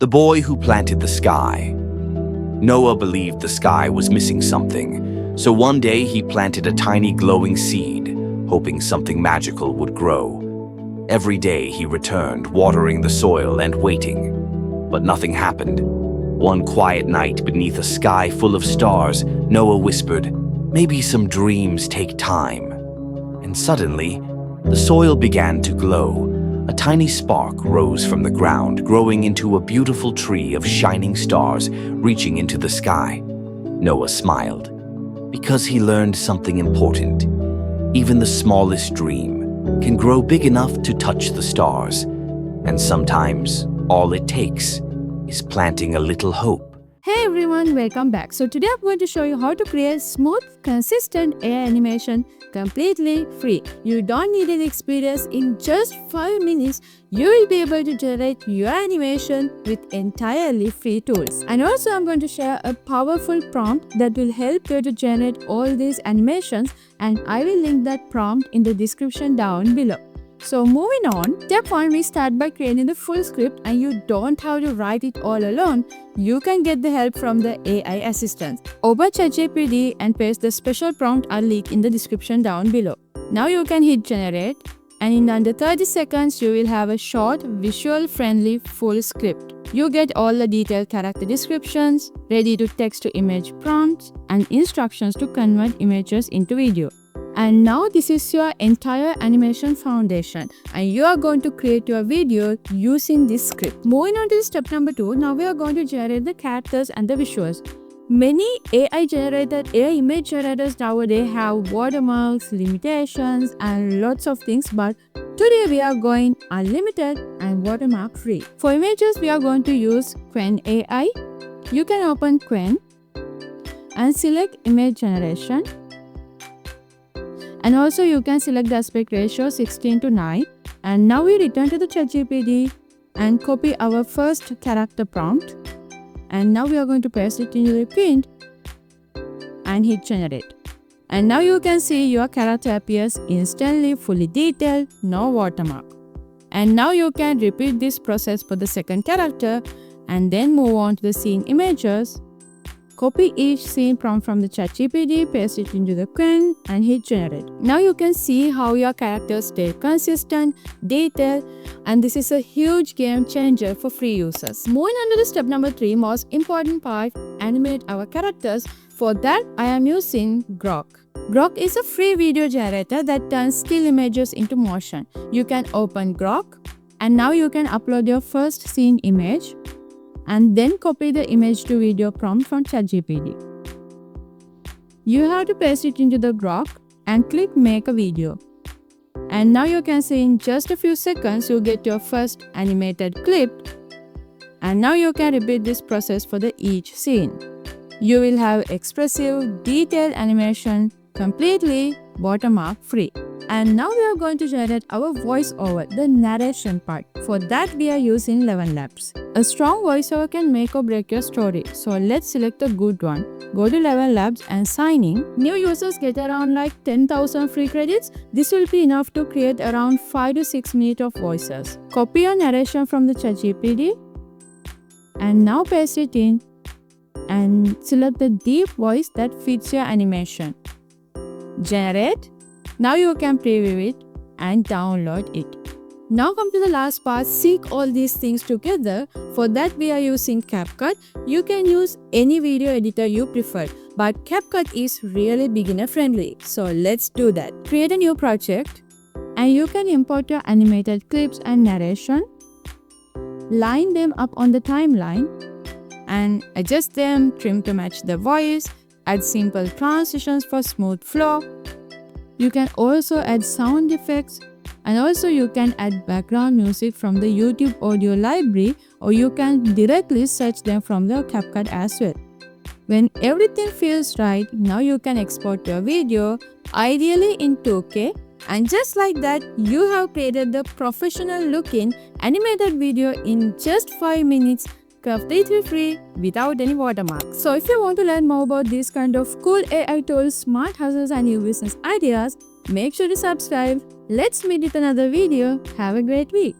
The boy who planted the sky. Noah believed the sky was missing something, so one day he planted a tiny glowing seed, hoping something magical would grow. Every day he returned, watering the soil and waiting. But nothing happened. One quiet night beneath a sky full of stars, Noah whispered, "Maybe some dreams take time." And suddenly, the soil began to glow. A tiny spark rose from the ground, growing into a beautiful tree of shining stars reaching into the sky. Noah smiled, because he learned something important. Even the smallest dream can grow big enough to touch the stars. And sometimes, all it takes is planting a little hope. Hey everyone, welcome back. So today I'm going to show you how to create smooth, consistent AI animation completely free. You don't need any experience. In just 5 minutes, you will be able to generate your animation with entirely free tools. And also I'm going to share a powerful prompt that will help you to generate all these animations, and I will link that prompt in the description down below. So moving on, step 1, we start by creating the full script, and you don't have to write it all alone. You can get the help from the AI assistants. Open ChatGPT and paste the special prompt I'll link in the description down below. Now you can hit generate, and in under 30 seconds you will have a short, visual-friendly full script. You get all the detailed character descriptions, ready to text to image prompts, and instructions to convert images into video. And now this is your entire animation foundation, and you are going to create your video using this script. Moving on to step number 2, now we are going to generate the characters and the visuals. Many AI-generated image generators nowadays have watermarks, limitations, and lots of things, but today we are going unlimited and watermark free. For images, we are going to use Qwen AI. You can open Qwen and select image generation. And also you can select the aspect ratio 16:9. And now we return to the ChatGPT and copy our first character prompt. And now we are going to paste it into the print and hit generate. And now you can see your character appears instantly, fully detailed, no watermark. And now you can repeat this process for the second character and then move on to the scene images. Copy each scene prompt from the ChatGPT, paste it into the Qwen and hit generate. Now you can see how your characters stay consistent, detailed, and this is a huge game changer for free users. Moving on to the step number 3, most important part, animate our characters. For that, I am using Grok. Grok is a free video generator that turns still images into motion. You can open Grok, and now you can upload your first scene image and then copy the image to video prompt from ChatGPT. You have to paste it into the Grok and click make a video. And now you can see in just a few seconds you get your first animated clip. And now you can repeat this process for each scene. You will have expressive, detailed animation completely watermark free. And now we are going to generate our voiceover, the narration part. For that we are using Eleven Labs. A strong voiceover can make or break your story. So let's select a good one. Go to Eleven Labs and sign in. New users get around like 10,000 free credits. This will be enough to create around 5 to 6 minutes of voices. Copy your narration from the ChatGPT and now paste it in and select the deep voice that fits your animation. Generate. Now you can preview it and download it. Now come to the last part, sync all these things together. For that we are using CapCut. You can use any video editor you prefer, but CapCut is really beginner friendly. So let's do that. Create a new project and you can import your animated clips and narration. Line them up on the timeline and adjust them, trim to match the voice, add simple transitions for smooth flow. You can also add sound effects, and also you can add background music from the YouTube audio library, or you can directly search them from the CapCut as well. When everything feels right, now you can export your video, ideally in 2K, and just like that, you have created the professional looking animated video in just 5 minutes, completely free without any watermark. So if you want to learn more about these kind of cool AI tools, smart hustles and new business ideas, make sure to subscribe. Let's meet with another video. Have a great week.